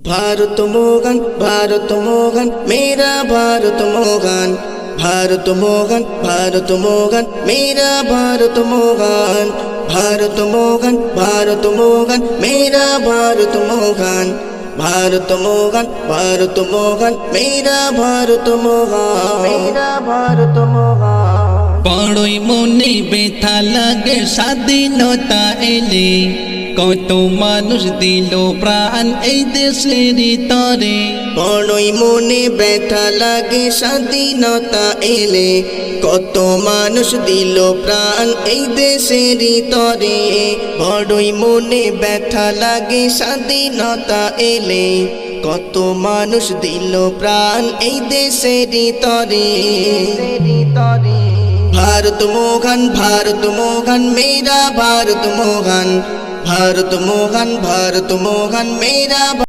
भारत मोहन मेरा भारत मोहन, भारत मोहन मेरा भारत मोहन, भारत मोहन मेरा भारत मोहन, भारत मोहन मेरा भारत मोहन, मेरा भारत मोहन। बड़ोई मने व्यथा लागे স্বাধীনতা এলে কত মানুষ দিল প্রাণ এই দেশের তরে। বড়ই মনে ব্যথা লাগে স্বাধীনতা এলে কত মানুষ দিল প্রাণ এই দেশের তরে। বড়ই মনে ব্যথা লাগে স্বাধীনতা এলে কত মানুষ দিল প্রাণ এই দেশের তরে। भारत मोहन मेरा भारत मोहन, भारत मोहन मेरा